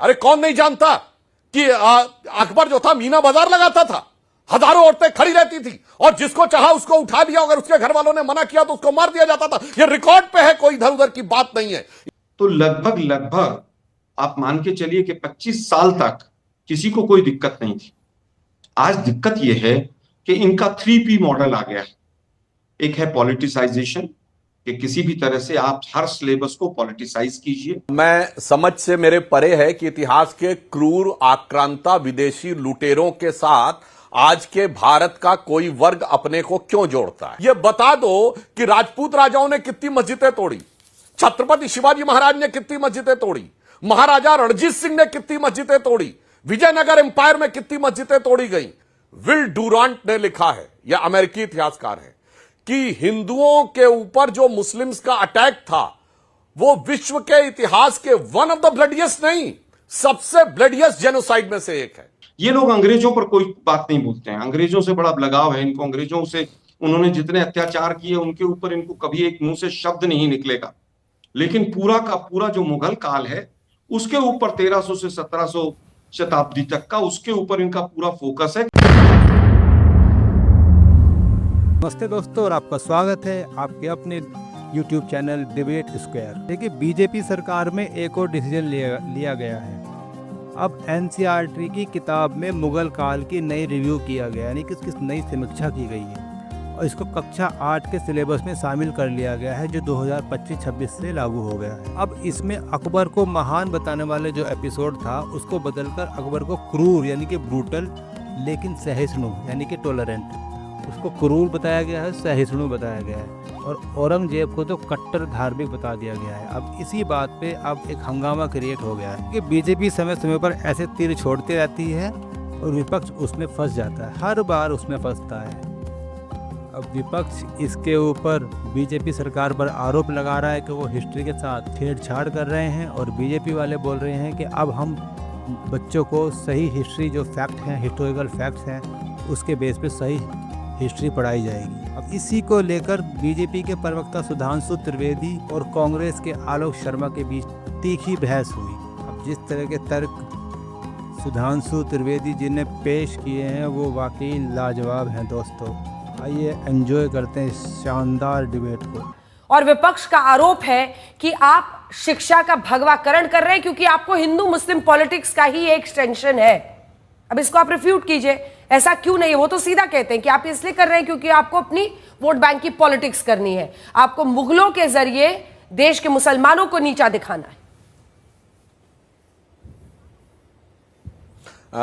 अरे कौन नहीं जानता कि अकबर जो था मीना बाजार लगाता था, हजारों औरतें खड़ी रहती थी और जिसको चाहा उसको उठा लिया, अगर उसके घर वालों ने मना किया तो उसको मार दिया जाता था। ये रिकॉर्ड पे है, कोई इधर उधर की बात नहीं है। तो लगभग आप मान के चलिए कि 25 साल तक किसी को कोई दिक्कत नहीं थी। आज दिक्कत यह है कि इनका 3P मॉडल आ गया है। एक है पॉलिटिसाइजेशन, कि किसी भी तरह से आप हर सिलेबस को पॉलिटिसाइज कीजिए। मैं समझ से मेरे परे है कि इतिहास के क्रूर आक्रांता विदेशी लुटेरों के साथ आज के भारत का कोई वर्ग अपने को क्यों जोड़ता है। यह बता दो कि राजपूत राजाओं ने कितनी मस्जिदें तोड़ी, छत्रपति शिवाजी महाराज ने कितनी मस्जिदें तोड़ी, महाराजा रणजीत सिंह ने कितनी मस्जिदें तोड़ी, विजयनगर एम्पायर में कितनी मस्जिदें तोड़ी गई। विल डुरांट ने लिखा है, यह अमेरिकी इतिहासकार है, कि हिंदुओं के ऊपर जो मुस्लिम्स का अटैक था वो विश्व के इतिहास के वन ऑफ द ब्लडियस्ट नहीं, सबसे ब्लडियस्ट जेनोसाइड में से एक है। ये लोग अंग्रेजों पर कोई बात नहीं बोलते हैं, अंग्रेजों से बड़ा लगाव है इनको। अंग्रेजों से उन्होंने जितने अत्याचार किए उनके ऊपर इनको कभी एक मुंह से शब्द नहीं निकलेगा। लेकिन पूरा का पूरा जो मुगल काल है उसके ऊपर 1300 से 1700 शताब्दी तक का, उसके ऊपर इनका पूरा फोकस है। नमस्ते दोस्तों, और आपका स्वागत है आपके अपने YouTube चैनल डिबेट स्क्वायर। देखिए, बीजेपी सरकार में एक और डिसीजन लिया गया है। अब NCERT की किताब में मुगल काल की नई रिव्यू किया गया, यानी कि इसकी नई समीक्षा की गई है और इसको कक्षा 8 के सिलेबस में शामिल कर लिया गया है, जो 2025-26 से लागू हो गया है। अब इसमें अकबर को महान बताने वाले जो एपिसोड था उसको बदलकर अकबर को क्रूर यानी कि ब्रूटल लेकिन सहिष्णु यानी कि टॉलरेंट, उसको क्रूर बताया गया है, सहिष्णु बताया गया है, और औरंगजेब को तो कट्टर धार्मिक बता दिया गया है। अब इसी बात पे अब एक हंगामा क्रिएट हो गया है कि बीजेपी समय समय पर ऐसे तीर छोड़ती रहती है और विपक्ष उसमें फंस जाता है, हर बार उसमें फंसता है। अब विपक्ष इसके ऊपर बीजेपी सरकार पर आरोप लगा रहा है कि वो हिस्ट्री के साथ छेड़छाड़ कर रहे हैं, और बीजेपी वाले बोल रहे हैं कि अब हम बच्चों को सही हिस्ट्री, जो फैक्ट हैं, हिस्टोरिकल फैक्ट्स हैं, उसके बेस पे सही हिस्ट्री पढ़ाई जाएगी। अब इसी को लेकर बीजेपी के प्रवक्ता सुधांशु त्रिवेदी और कांग्रेस के आलोक शर्मा के बीच तीखी बहस हुई। अब जिस तरह के तर्क सुधांशु त्रिवेदी जी ने पेश किए हैं वो वाकई लाजवाब हैं। दोस्तों, आइए एंजॉय करते हैं इस शानदार डिबेट को। और विपक्ष का आरोप है कि आप शिक्षा का भगवाकरण कर रहे हैं क्योंकि आपको हिंदू मुस्लिम पॉलिटिक्स का ही एक एक्सटेंशन है। अब इसको आप रिफ्यूट कीजिए, ऐसा क्यों नहीं है। वो तो सीधा कहते हैं कि आप इसलिए कर रहे हैं क्योंकि आपको अपनी वोट बैंक की पॉलिटिक्स करनी है, आपको मुगलों के जरिए देश के मुसलमानों को नीचा दिखाना है।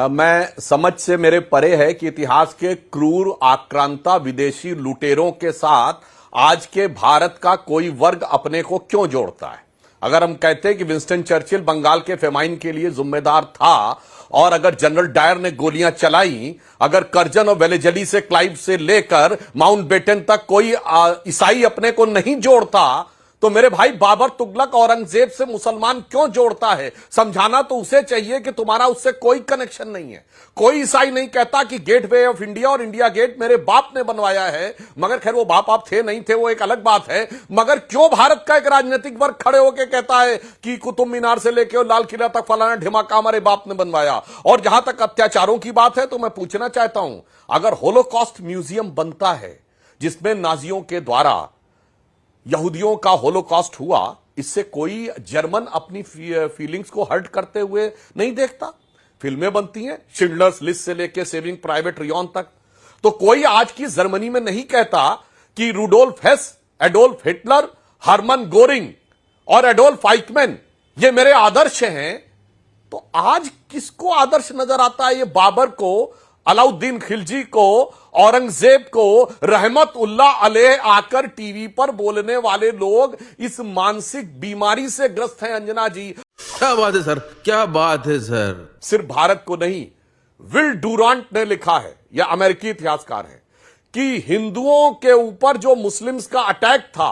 मैं समझ से मेरे परे है कि इतिहास के क्रूर आक्रांता विदेशी लुटेरों के साथ आज के भारत का कोई वर्ग अपने को क्यों जोड़ता है। अगर हम कहते हैं कि विंस्टन चर्चिल बंगाल के फेमाइन के लिए जिम्मेदार था, और अगर जनरल डायर ने गोलियां चलाई, अगर करजन और वेलेजली से क्लाइव से लेकर माउंटबेटन तक कोई ईसाई अपने को नहीं जोड़ता, तो मेरे भाई बाबर तुगलक औरंगजेब से मुसलमान क्यों जोड़ता है। समझाना तो उसे चाहिए कि तुम्हारा उससे कोई कनेक्शन नहीं है। कोई ईसाई नहीं कहता कि गेटवे ऑफ इंडिया और इंडिया गेट मेरे बाप ने बनवाया है, मगर खैर वो बाप आप थे नहीं थे वो एक अलग बात है। मगर क्यों भारत का एक राजनीतिक वर्ग खड़े होकर कहता है कि कुतुब मीनार से लेकर लाल किला तक फलाना ढिमाका हमारे बाप ने बनवाया। और जहां तक अत्याचारों की बात है तो मैं पूछना चाहता हूं, अगर होलोकॉस्ट म्यूजियम बनता है जिसमें नाजियों के द्वारा यहूदियों का होलोकॉस्ट हुआ, इससे कोई जर्मन अपनी फीलिंग्स को हर्ट करते हुए नहीं देखता। फिल्में बनती हैं, शिंडलर्स लिस्ट से लेकर सेविंग प्राइवेट रियॉन तक। तो कोई आज की जर्मनी में नहीं कहता कि Rudolf Hess, Adolf Hitler, Hermann Goering और एडोल्फ आइकमैन ये मेरे आदर्श हैं। तो आज किसको आदर्श नजर आता है? ये बाबर को, अलाउद्दीन खिलजी को, औरंगजेब को, रहमत उल्लाह अलैह आकर टीवी पर बोलने वाले लोग इस मानसिक बीमारी से ग्रस्त हैं। अंजना जी, क्या बात है सर, क्या बात है सर। सिर्फ भारत को नहीं, विल डुरांट ने लिखा है, यह अमेरिकी इतिहासकार है, कि हिंदुओं के ऊपर जो मुस्लिम्स का अटैक था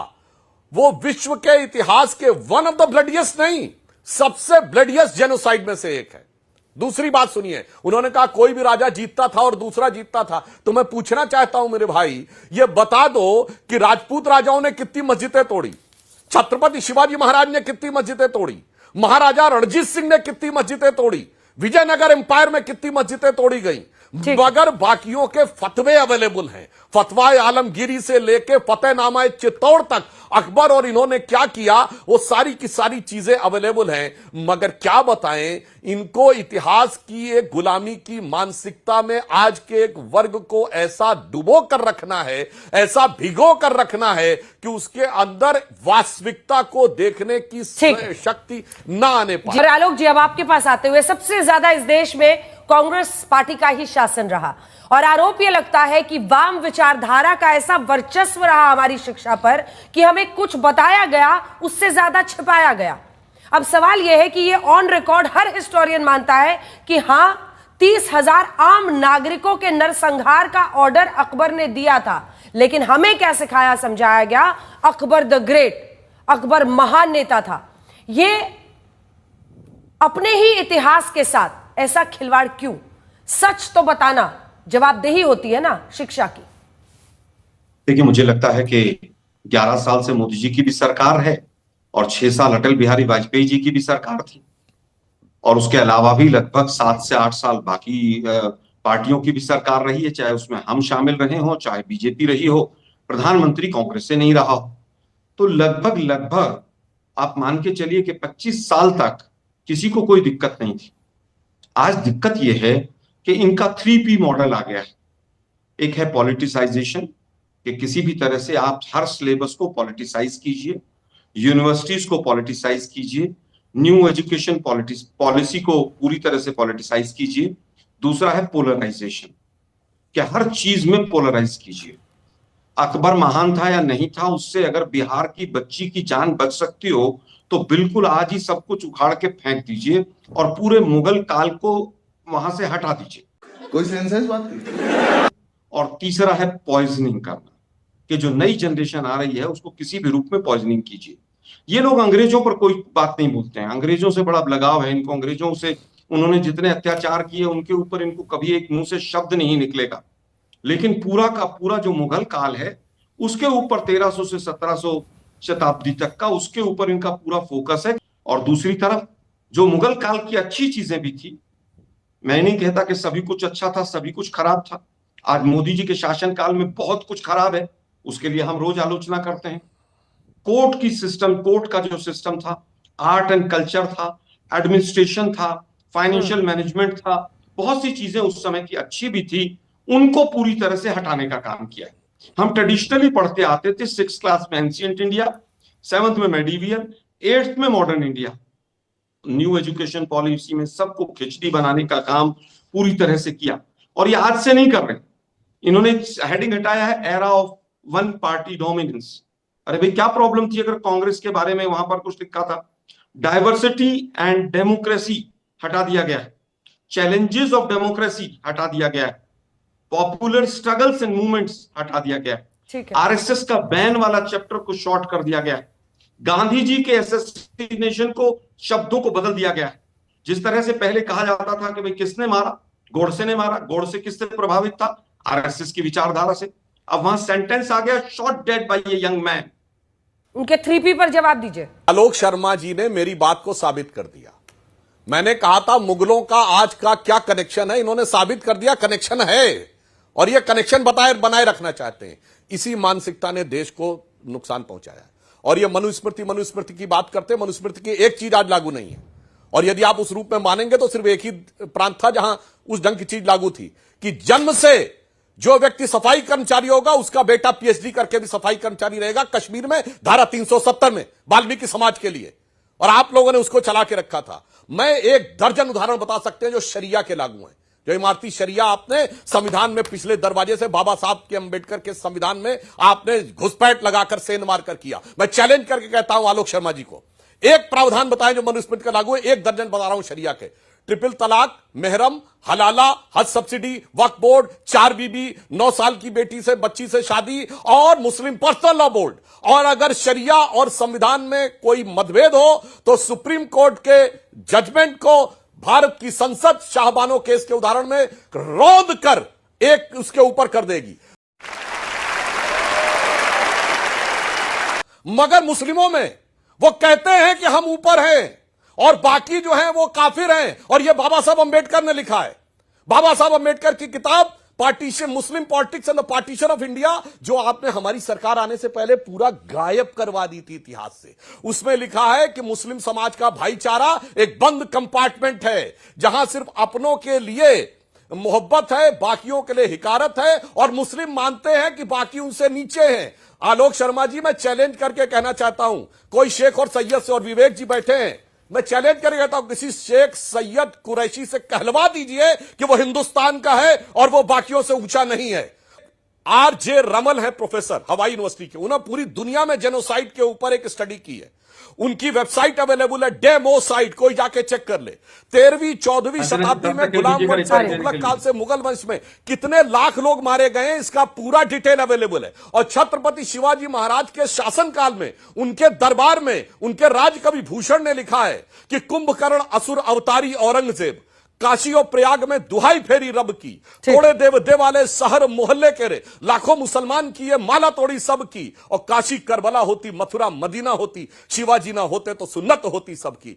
वो विश्व के इतिहास के वन ऑफ द ब्लडियस्ट नहीं, सबसे ब्लडियस्ट जेनोसाइड में से एक है। दूसरी बात सुनिए, उन्होंने कहा कोई भी राजा जीतता था और दूसरा जीतता था। तो मैं पूछना चाहता हूं मेरे भाई, यह बता दो कि राजपूत राजाओं ने कितनी मस्जिदें तोड़ी, छत्रपति शिवाजी महाराज ने कितनी मस्जिदें तोड़ी, महाराजा रणजीत सिंह ने कितनी मस्जिदें तोड़ी, विजयनगर एम्पायर में कितनी मस्जिदें तोड़ी गई, मगर बाकियों के फतवे अवेलेबल हैं। फतवाए आलमगीरी से लेके फतेहनामा चित्तौड़ तक अकबर और इन्होंने क्या किया वो सारी की सारी चीजें अवेलेबल हैं। मगर क्या बताएं, इनको इतिहास की एक गुलामी की मानसिकता में आज के एक वर्ग को ऐसा डुबो कर रखना है, ऐसा भिगो कर रखना है कि उसके अंदर वास्तविकता को देखने की शक्ति ना आने पाए। जी आलोक जी, अब आपके पास आते हुए, सबसे ज्यादा इस देश में कांग्रेस पार्टी का ही शासन रहा और आरोप यह लगता है कि वाम विचारधारा का ऐसा वर्चस्व रहा हमारी शिक्षा पर कि हमें कुछ बताया गया उससे ज्यादा छिपाया गया। अब सवाल यह है कि यह ऑन रिकॉर्ड हर हिस्टोरियन मानता है कि हां 30,000 आम नागरिकों के नरसंहार का ऑर्डर अकबर ने दिया था, लेकिन हमें क्या सिखाया समझाया गया, अकबर द ग्रेट, अकबर महान नेता था। यह अपने ही इतिहास के साथ ऐसा खिलवाड़ क्यों? सच तो बताना, जवाबदेही होती है ना शिक्षा की। देखिए, मुझे लगता है कि 11 साल से मोदी जी की भी सरकार है और 6 साल अटल बिहारी वाजपेयी जी की भी सरकार थी और उसके अलावा भी लगभग 7 से 8 साल बाकी पार्टियों की भी सरकार रही है, चाहे उसमें हम शामिल रहे हो, चाहे बीजेपी रही हो, प्रधानमंत्री कांग्रेस से नहीं रहा हो। तो लगभग आप मान के चलिए कि 25 साल तक किसी को कोई दिक्कत नहीं थी। आज दिक्कत यह है कि इनका 3P मॉडल आ गया है। एक है पॉलिटिसाइजेशन, कि किसी भी तरह से आप हर सिलेबस को पॉलिटिसाइज कीजिए, यूनिवर्सिटीज को पॉलिटिसाइज कीजिए, न्यू एजुकेशन पॉलिसी को पूरी तरह से पॉलिटिसाइज कीजिए। दूसरा है पोलराइजेशन, कि हर चीज में पोलराइज कीजिए। अकबर महान था या नहीं था, उससे अगर बिहार की बच्ची की जान बच सकती हो तो बिल्कुल आज ही सब कुछ उखाड़ के फेंक दीजिए और पूरे मुगल काल को वहां से हटा दीजिए। कोई सेंस है इस बात की? और तीसरा है पॉइजनिंग करना, कि जो नई जनरेशन आ रही है उसको किसी भी रूप में पॉइजनिंग कीजिए। ये लोग अंग्रेजों पर कोई बात नहीं बोलते हैं, अंग्रेजों से बड़ा लगाव है इनको, अंग्रेजों से उन्होंने जितने अत्याचार किए उनके ऊपर इनको कभी एक मुंह से शब्द नहीं निकलेगा। लेकिन पूरा का पूरा जो मुगल काल है उसके ऊपर 1300 से 1700 शताब्दी तक का, उसके ऊपर इनका पूरा फोकस है। और दूसरी तरफ जो मुगल काल की अच्छी चीजें भी थी, मैं नहीं कहता कि सभी कुछ अच्छा था, सभी कुछ खराब था। आज मोदी जी के शासनकाल में बहुत कुछ खराब है, उसके लिए हम रोज आलोचना करते हैं। कोर्ट का जो सिस्टम था, आर्ट एंड कल्चर था, एडमिनिस्ट्रेशन था, फाइनेंशियल मैनेजमेंट था, बहुत सी चीजें उस समय की अच्छी भी थी, उनको पूरी तरह से हटाने का काम किया है। हम ट्रेडिशनली पढ़ते आते थे, 6th क्लास में एंशिएंट इंडिया, 7th में मेडिवियल, 8th में modern India. New education policy में सबको खिचड़ी बनाने का काम पूरी तरह से किया और ये आज से नहीं कर रहे। इन्होंने हेडिंग हटाया है era of one party dominance. अरे भाई, क्या प्रॉब्लम थी अगर कांग्रेस के बारे में वहां पर कुछ लिखा था? डाइवर्सिटी एंड डेमोक्रेसी हटा दिया गया है, चैलेंजेस ऑफ डेमोक्रेसी हटा दिया गया है, पॉपुलर स्ट्रगल्स एंड मूवमेंट्स हटा दिया गया है, आरएसएस का बैन वाला चैप्टर को शॉर्ट कर दिया गया है, गांधी जी के असैसिनेशन को शब्दों को बदल दिया गया है। जिस तरह से पहले कहा जाता था कि भाई किसने मारा, गोडसे ने मारा, गोडसे किससे प्रभावित था, आरएसएस की विचारधारा से। अब वहां सेंटेंस आ गया, shot dead by a young man. उनके 3P पर जवाब दीजिए। आलोक शर्मा जी ने मेरी बात को साबित कर दिया। मैंने कहा था मुगलों का आज का क्या कनेक्शन है, इन्होंने साबित कर दिया कनेक्शन है और यह कनेक्शन बनाए रखना चाहते हैं। इसी मानसिकता ने देश को नुकसान पहुंचाया और यह मनुस्मृति की बात करते हैं। मनुस्मृति की एक चीज आज लागू नहीं है और यदि आप उस रूप में मानेंगे तो सिर्फ एक ही प्रांत था जहां उस ढंग की चीज लागू थी कि जन्म से जो व्यक्ति सफाई कर्मचारी होगा उसका बेटा पीएचडी करके भी सफाई कर्मचारी रहेगा। कश्मीर में धारा 370 में वाल्मीकि समाज के लिए, और आप लोगों ने उसको चला के रखा था। मैं एक दर्जन उदाहरण बता सकते हैं जो शरिया के लागू हैं, जो इमारती शरिया आपने संविधान में पिछले दरवाजे से बाबा साहब के अंबेडकर के संविधान में आपने घुसपैठ लगाकर सेंध मारकर किया। मैं चैलेंज करके कहता हूं आलोक शर्मा जी को, एक प्रावधान बताएं जो मनुस्मृति का लागू है। एक दर्जन बता रहा हूं शरिया के, ट्रिपल तलाक, मेहरम, हलाला, हज सब्सिडी, वक्फ बोर्ड, 4 बीबी, 9 साल की बेटी से बच्ची से शादी और मुस्लिम पर्सनल लॉ बोर्ड। और अगर शरिया और संविधान में कोई मतभेद हो तो सुप्रीम कोर्ट के जजमेंट को भारत की संसद शाहबानो केस के उदाहरण में रद्द कर एक उसके ऊपर कर देगी। मगर मुस्लिमों में वो कहते हैं कि हम ऊपर हैं और बाकी जो है वो काफिर हैं। और ये बाबा साहब अंबेडकर ने लिखा है, बाबा साहब अंबेडकर की किताब partition, Muslim politics and the partition of India, जो आपने हमारी सरकार आने से पहले पूरा गायब करवा दी थी इतिहास से। उसमें लिखा है कि मुस्लिम समाज का भाईचारा एक बंद कंपार्टमेंट है, जहां सिर्फ अपनों के लिए मोहब्बत है, बाकियों के लिए हिकारत है, और मुस्लिम मानते हैं कि बाकी उनसे नीचे हैं। आलोक शर्मा जी, मैं चैलेंज करके कहना चाहता हूं, कोई शेख और सैयद से, और विवेक जी बैठे हैं, मैं चैलेंज करके कहता हूं, किसी शेख सैयद कुरैशी से कहलवा दीजिए कि वो हिंदुस्तान का है और वो बाकियों से ऊंचा नहीं है। आरजे रमल है प्रोफेसर हवाई यूनिवर्सिटी के, उन्होंने पूरी दुनिया में जेनोसाइड के ऊपर एक स्टडी की है। उनकी वेबसाइट अवेलेबल है, डेमोसाइड, कोई जाके चेक कर ले। 13वीं 14वीं शताब्दी में गुलाम वंश से, मुगलक काल से मुगल वंश में कितने लाख लोग मारे गए हैं, इसका पूरा डिटेल अवेलेबल है। और छत्रपति शिवाजी महाराज के शासनकाल में, उनके दरबार में, उनके राजकवि भूषण ने लिखा है कि कुंभकर्ण असुर अवतारी औरंगजेब, काशी और प्रयाग में दुहाई फेरी रब की, तोड़े देव देवालय शहर मोहल्ले के रे, लाखों मुसलमान की ये माला तोड़ी सब की। और काशी करबला होती, मथुरा मदीना होती, शिवाजी ना होते तो सुन्नत होती सबकी।